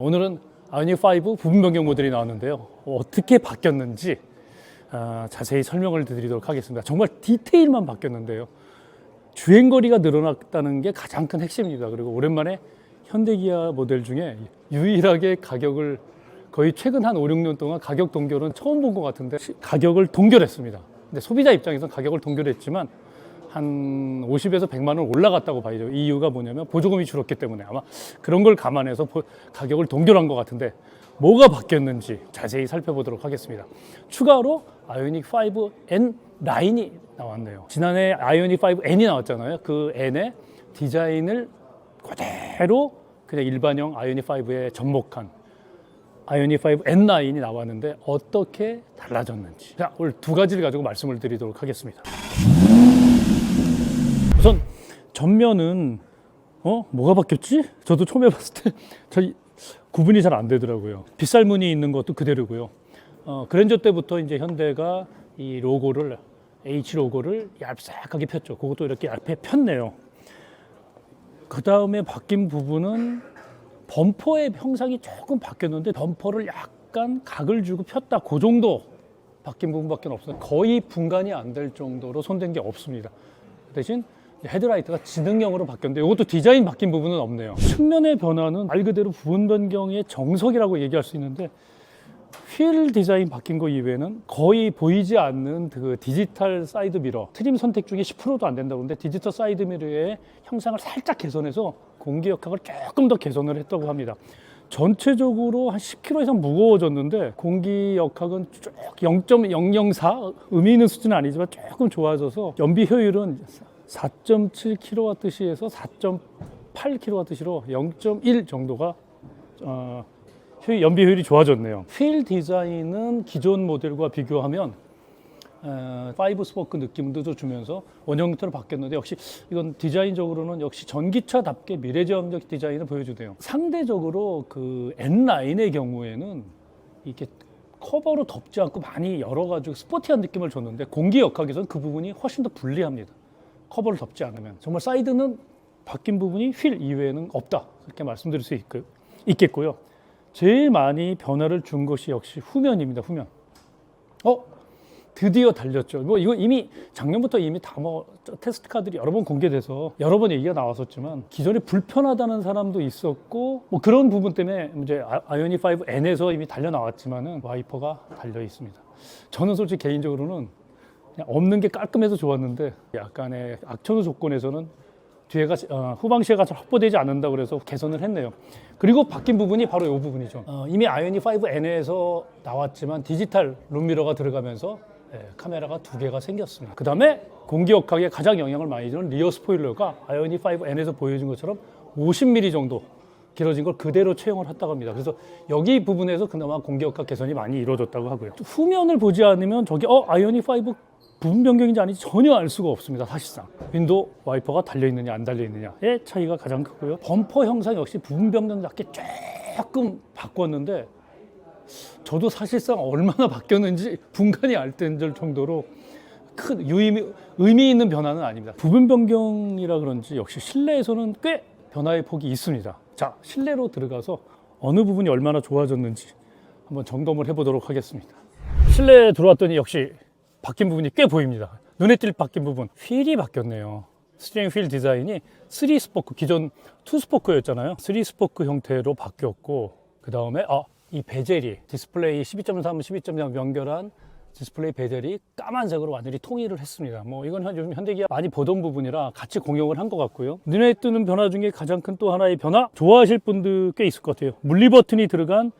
오늘은 아이오닉 5 부분 변경 모델이 나왔는데요. 어떻게 바뀌었는지 자세히 설명을 드리도록 하겠습니다. 정말 디테일만 바뀌었는데요. 주행거리가 늘어났다는 게 가장 큰 핵심입니다. 그리고 오랜만에 현대기아 모델 중에 유일하게 가격을 거의 최근 한 5, 6년 동안 가격 동결은 처음 본 것 같은데 가격을 동결했습니다. 근데 소비자 입장에서는 가격을 동결했지만 한 50에서 100만 원 올라갔다고 봐야죠. 이유가 뭐냐면 보조금이 줄었기 때문에 아마 그런 걸 감안해서 가격을 동결한 것 같은데 뭐가 바뀌었는지 자세히 살펴보도록 하겠습니다. 추가로 아이오닉 5N 라인이 나왔네요. 지난해 아이오닉 5N이 나왔잖아요. 그 N의 디자인을 그대로 그냥 일반형 아이오닉 5에 접목한 아이오닉 5 N9이 나왔는데 어떻게 달라졌는지 자, 오늘 두 가지를 가지고 말씀을 드리도록 하겠습니다. 우선 전면은 뭐가 바뀌었지? 저도 처음 해봤을 때 저 구분이 잘 안 되더라고요. 빗살무늬 있는 것도 그대로고요. 그랜저 때부터 이제 현대가 이 로고를 H 로고를 얇싹하게 폈죠. 그것도 이렇게 얇게 폈네요. 그 다음에 바뀐 부분은 범퍼의 형상이 조금 바뀌었는데 범퍼를 약간 각을 주고 폈다. 그 정도 바뀐 부분밖에 없어요. 거의 분간이 안 될 정도로 손댄 게 없습니다. 대신 헤드라이트가 지능형으로 바뀌었는데 이것도 디자인 바뀐 부분은 없네요. 측면의 변화는 말 그대로 부분 변경의 정석이라고 얘기할 수 있는데 휠 디자인 바뀐 거 이외에는 거의 보이지 않는 그 디지털 사이드 미러 트림 선택 중에 10%도 안 된다고 하는데 디지털 사이드 미러의 형상을 살짝 개선해서 공기 역학을 조금 더 개선을 했다고 합니다. 전체적으로 한 10kg 이상 무거워졌는데 공기 역학은 쭉 0.004 의미 있는 수준은 아니지만 조금 좋아져서 연비 효율은 4.7kWh에서 4.8kWh로 0.1 정도가 연비 효율이 좋아졌네요. 휠 디자인은 기존 모델과 비교하면 5 스포크 느낌도 주면서 원형 형태로 바뀌었는데 역시 이건 디자인적으로는 역시 전기차답게 미래지향적 디자인을 보여주네요. 상대적으로 그 N9의 경우에는 이렇게 커버로 덮지 않고 많이 열어가지고 스포티한 느낌을 줬는데 공기 역학에서는 그 부분이 훨씬 더 불리합니다. 커버를 덮지 않으면 정말 사이드는 바뀐 부분이 휠 이외에는 없다 이렇게 말씀드릴 수 있겠고요. 제일 많이 변화를 준 것이 역시 후면입니다. 후면. 드디어 달렸죠. 이거 이미 작년부터 이미 다 테스트 카드들이 여러 번 공개돼서 여러 번 얘기가 나왔었지만 기존에 불편하다는 사람도 있었고 그런 부분 때문에 이제 아이오닉 5N에서 이미 달려 나왔지만은 와이퍼가 달려 있습니다. 저는 솔직히 개인적으로는 그냥 없는 게 깔끔해서 좋았는데 약간의 악천후 조건에서는 뒤에가 후방 시야가 잘 확보되지 않는다 그래서 개선을 했네요. 그리고 바뀐 부분이 바로 이 부분이죠. 이미 아이오닉 5N에서 나왔지만 디지털 룸미러가 들어가면서 카메라가 두 개가 생겼습니다. 그 다음에 공기 역학에 가장 영향을 많이 주는 리어 스포일러가 아이오닉 5N에서 보여준 것처럼 50mm 정도 길어진 걸 그대로 채용을 했다고 합니다. 그래서 여기 부분에서 그나마 공기 역학 개선이 많이 이루어졌다고 하고요. 후면을 보지 않으면 저게 아이오닉 5 부분 변경인지 아닌지 전혀 알 수가 없습니다. 사실상 윈도우 와이퍼가 달려있느냐 안 달려있느냐의 차이가 가장 크고요. 범퍼 형상 역시 부분 변경답게 조금 바꿨는데 저도 사실상 얼마나 바뀌었는지 분간이 안 될 정도로 큰 의미 있는 변화는 아닙니다. 부분 변경이라 그런지 역시 실내에서는 꽤 변화의 폭이 있습니다. 자, 실내로 들어가서 어느 부분이 얼마나 좋아졌는지 한번 점검을 해보도록 하겠습니다. 실내에 들어왔더니 역시 바뀐 부분이 꽤 보입니다. 눈에 띌 바뀐 부분. 휠이 바뀌었네요. 스티어링 휠 디자인이 3스포크, 기존 2스포크였잖아요. 3스포크 형태로 바뀌었고 그 다음에 이 베젤이 디스플레이 12.3, 12.0 연결한 디스플레이 베젤이 까만색으로 완전히 통일을 했습니다. 이건 요즘 현대기아 많이 보던 부분이라 같이 공용을 한 것 같고요. 눈에 띄는 변화 중에 가장 큰 또 하나의 변화, 좋아하실 분들 꽤 있을 것 같아요. 물리 버튼이 들어간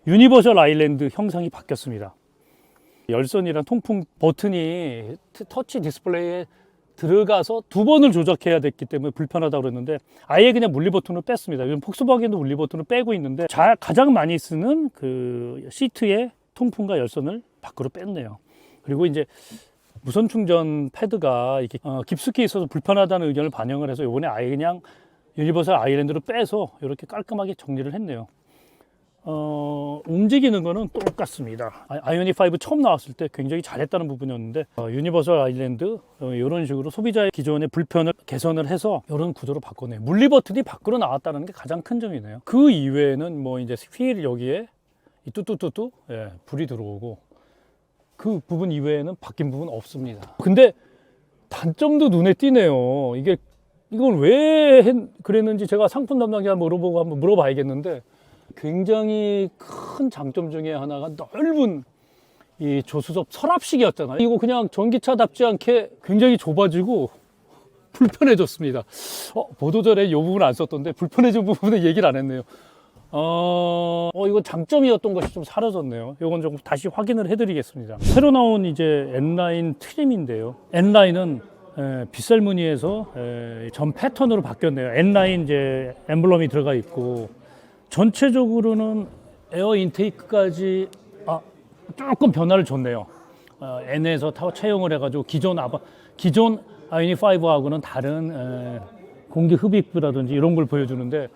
유니버셜 아일랜드 형상이 바뀌었습니다. 열선이랑 통풍 버튼이 터치 디스플레이에 들어가서 두 번을 조작해야 됐기 때문에 불편하다고 그랬는데 아예 그냥 물리 버튼을 뺐습니다. 요즘 폭스바겐도 물리 버튼을 빼고 있는데 가장 많이 쓰는 그 시트의 통풍과 열선을 밖으로 뺐네요. 그리고 이제 무선 충전 패드가 이렇게 깊숙이 있어서 불편하다는 의견을 반영을 해서 이번에 아예 그냥 유니버설 아일랜드로 빼서 이렇게 깔끔하게 정리를 했네요. 움직이는 거는 똑같습니다. 아이오닉 5 처음 나왔을 때 굉장히 잘했다는 부분이었는데 유니버설 아일랜드 이런 식으로 소비자의 기존의 불편을 개선을 해서 이런 구조로 바꿔내요. 물리 버튼이 밖으로 나왔다는 게 가장 큰 점이네요. 그 이외에는 뭐 이제 휠 여기에 이 뚜뚜뚜뚜 예, 불이 들어오고 그 부분 이외에는 바뀐 부분 없습니다. 근데 단점도 눈에 띄네요. 이걸 왜 그랬는지 제가 상품 담당자 물어보고 한번 물어봐야겠는데 굉장히 큰 장점 중에 하나가 넓은 이 조수석 서랍식이었잖아요. 이거 그냥 전기차답지 않게 굉장히 좁아지고 불편해졌습니다. 보도자료에 이 부분 안 썼던데 불편해진 부분은 얘기를 안 했네요. 이거 장점이었던 것이 좀 사라졌네요. 이건 좀 다시 확인을 해드리겠습니다. 새로 나온 이제 N라인 트림인데요. N라인은 빗살 무늬에서 전 패턴으로 바뀌었네요. N라인 이제 엠블럼이 들어가 있고 전체적으로는 에어 인테이크까지 조금 변화를 줬네요. N에서 채용을 해가지고 기존 아이오닉 5하고는 다른 공기 흡입이라든지 이런 걸 보여주는데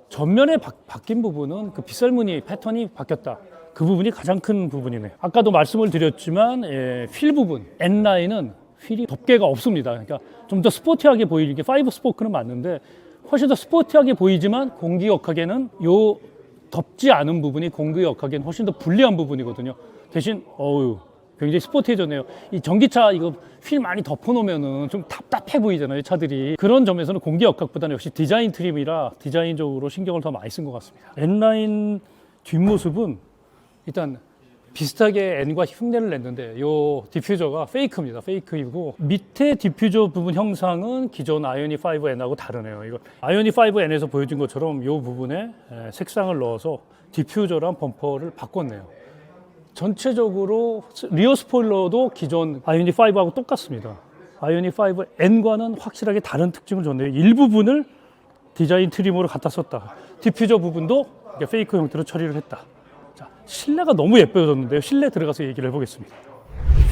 전면에 바뀐 부분은 그 빗살 무늬 패턴이 바뀌었다. 그 부분이 가장 큰 부분이네요. 아까도 말씀을 드렸지만 휠 부분 N라인은 휠이 덮개가 없습니다. 그러니까 좀 더 스포티하게 보이게 5 스포크는 맞는데 훨씬 더 스포티하게 보이지만 공기역학에는 요 덮지 않은 부분이 공기역학에는 훨씬 더 불리한 부분이거든요. 대신 굉장히 스포티해졌네요. 이 전기차 이거 휠 많이 덮어놓으면은 좀 답답해 보이잖아요, 차들이. 그런 점에서는 공기역학보다는 역시 디자인 트림이라 디자인적으로 신경을 더 많이 쓴 것 같습니다. N라인 뒷모습은 일단 비슷하게 N과 흉내를 냈는데 이 디퓨저가 페이크입니다. 페이크이고 밑에 디퓨저 부분 형상은 기존 아이오닉 5N하고 다르네요. 이거 아이오닉 5N에서 보여준 것처럼 이 부분에 색상을 넣어서 디퓨저랑 범퍼를 바꿨네요. 전체적으로 리어 스포일러도 기존 아이오닉 5하고 똑같습니다. 아이오닉 5N과는 확실하게 다른 특징을 줬네요. 일부분을 디자인 트림으로 갖다 썼다. 디퓨저 부분도 페이크 형태로 처리를 했다. 실내가 너무 예뻐졌는데요. 실내 들어가서 얘기를 해보겠습니다.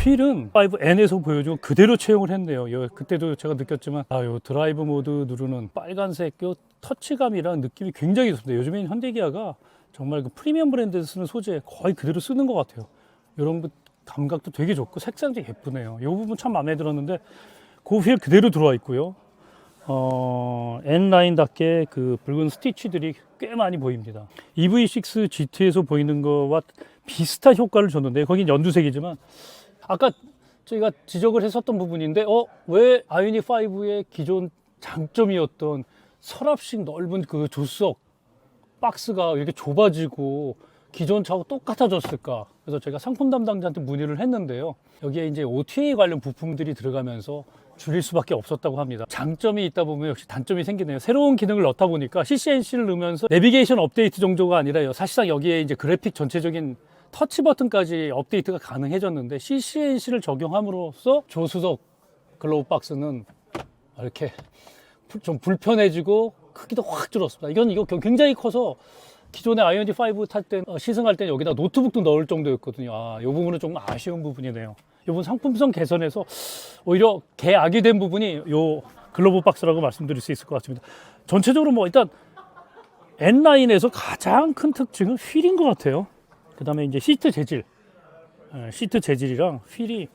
휠은 5N에서 보여주고 그대로 채용을 했네요. 그때도 제가 느꼈지만 요 드라이브 모드 누르는 빨간색 터치감이랑 느낌이 굉장히 좋습니다. 요즘엔 현대기아가 정말 그 프리미엄 브랜드에서 쓰는 소재 거의 그대로 쓰는 것 같아요. 이런 감각도 되게 좋고 색상도 예쁘네요. 이 부분 참 마음에 들었는데 그 휠 그대로 들어와 있고요. N라인답게 그 붉은 스티치들이 꽤 많이 보입니다. EV6 GT에서 보이는 거와 비슷한 효과를 줬는데 거긴 연두색이지만 아까 저희가 지적을 했었던 부분인데 왜 아이오닉 5의 기존 장점이었던 서랍식 넓은 그 조수석 박스가 이렇게 좁아지고 기존 차하고 똑같아졌을까? 그래서 제가 상품 담당자한테 문의를 했는데요. 여기에 이제 OTA 관련 부품들이 들어가면서 줄일 수밖에 없었다고 합니다. 장점이 있다 보면 역시 단점이 생기네요. 새로운 기능을 넣다 보니까 CCNC를 넣으면서 내비게이션 업데이트 정도가 아니라요. 사실상 여기에 이제 그래픽 전체적인 터치 버튼까지 업데이트가 가능해졌는데 CCNC를 적용함으로써 조수석 글로브 박스는 이렇게 좀 불편해지고 크기도 확 줄었습니다. 이거 굉장히 커서 기존의 아이오닉 5 탈 때 시승할 때 여기다 노트북도 넣을 정도였거든요. 이 부분은 좀 아쉬운 부분이네요. 이번 상품성 개선에서 오히려 개악이 된 부분이 요 글로브 박스라고 말씀드릴 수 있을 것 같습니다. 전체적으로 뭐 일단 N라인에서 가장 큰 특징은 휠인 것 같아요. 그 다음에 이제 시트 시트 재질이랑 휠이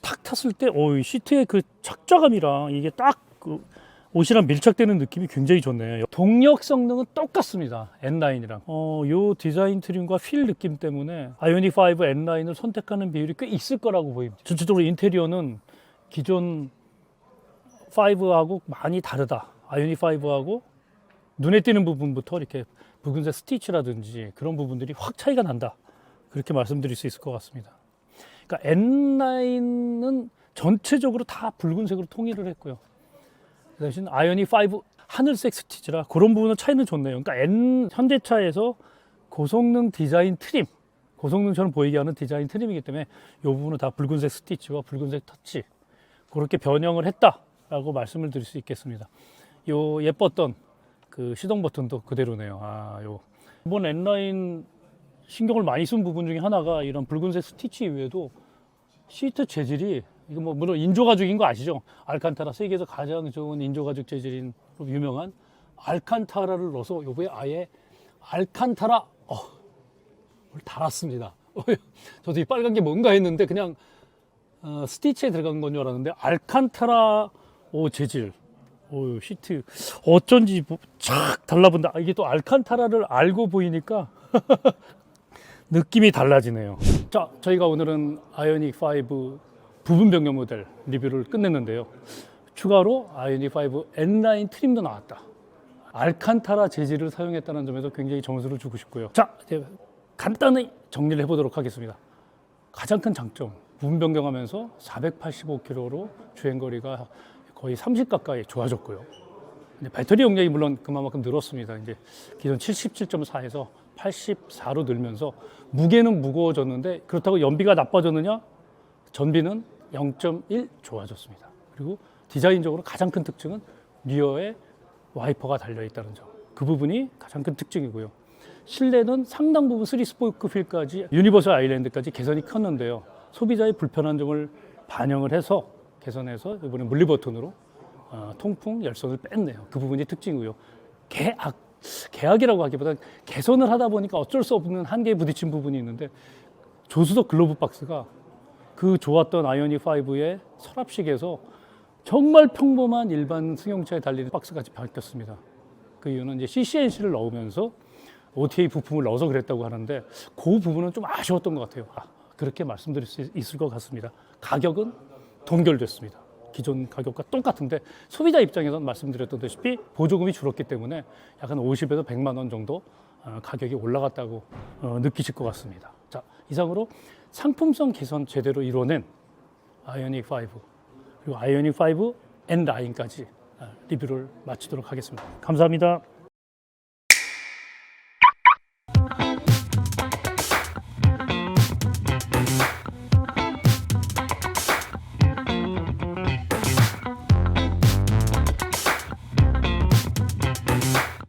탁 탔을 때 시트의 그 착좌감이랑 이게 딱 옷이랑 밀착되는 느낌이 굉장히 좋네요. 동력 성능은 똑같습니다. N라인이랑. 요 디자인 트림과 휠 느낌 때문에 아이오닉 5 N라인을 선택하는 비율이 꽤 있을 거라고 보입니다. 전체적으로 인테리어는 기존 5하고 많이 다르다. 아이오닉 5하고 눈에 띄는 부분부터 이렇게 붉은색 스티치라든지 그런 부분들이 확 차이가 난다. 그렇게 말씀드릴 수 있을 것 같습니다. 그러니까 N라인은 전체적으로 다 붉은색으로 통일을 했고요. 그 대신 아이오닉 5 하늘색 스티치라 그런 부분은 차이는 좋네요. 그러니까 현대차에서 고성능 디자인 트림, 고성능처럼 보이게 하는 디자인 트림이기 때문에 이 부분은 다 붉은색 스티치와 붉은색 터치 그렇게 변형을 했다라고 말씀을 드릴 수 있겠습니다. 요 예뻤던 그 시동 버튼도 그대로네요. 이번 N라인 신경을 많이 쓴 부분 중에 하나가 이런 붉은색 스티치 이외에도 시트 재질이 이거 뭐 물론 인조 가죽인 거 아시죠? 알칸타라 세계에서 가장 좋은 인조 가죽 재질인 유명한 알칸타라를 넣어서 요거에 아예 알칸타라 달았습니다. 저도 이 빨간 게 뭔가 했는데 그냥 스티치에 들어간 건 줄 알았는데 알칸타라 재질 시트 어쩐지 착 달라본다. 이게 또 알칸타라를 알고 보이니까 느낌이 달라지네요. 자, 저희가 오늘은 아이오닉 5 부분 변경 모델 리뷰를 끝냈는데요. 추가로 아이오닉 5 N9 트림도 나왔다. 알칸타라 재질을 사용했다는 점에서 굉장히 점수를 주고 싶고요. 자, 이제 간단히 정리를 해보도록 하겠습니다. 가장 큰 장점, 부분 변경하면서 485km로 주행거리가 거의 30 가까이 좋아졌고요. 배터리 용량이 물론 그만큼 늘었습니다. 이제 기존 77.4에서 84로 늘면서 무게는 무거워졌는데 그렇다고 연비가 나빠졌느냐? 전비는 0.1 좋아졌습니다. 그리고 디자인적으로 가장 큰 특징은 리어에 와이퍼가 달려있다는 점. 그 부분이 가장 큰 특징이고요. 실내는 상당 부분 3스포크 휠까지 유니버설 아일랜드까지 개선이 컸는데요. 소비자의 불편한 점을 반영을 해서 개선해서 이번에 물리 버튼으로 통풍 열선을 뺐네요. 그 부분이 특징이고요. 계약이라고 하기보다는 개선을 하다 보니까 어쩔 수 없는 한계에 부딪힌 부분이 있는데 조수석 글로브 박스가 그 좋았던 아이오닉 5의 서랍식에서 정말 평범한 일반 승용차에 달리는 박스까지 바뀌었습니다. 그 이유는 이제 CCNC를 넣으면서 OTA 부품을 넣어서 그랬다고 하는데 그 부분은 좀 아쉬웠던 것 같아요. 그렇게 말씀드릴 수 있을 것 같습니다. 가격은 동결됐습니다. 기존 가격과 똑같은데 소비자 입장에서는 말씀드렸다시피 보조금이 줄었기 때문에 약간 50에서 100만 원 정도 가격이 올라갔다고 느끼실 것 같습니다. 자, 이상으로 상품성 개선 제대로 이뤄낸 아이오닉 5 그리고 아이오닉 5 N9까지 리뷰를 마치도록 하겠습니다. 감사합니다.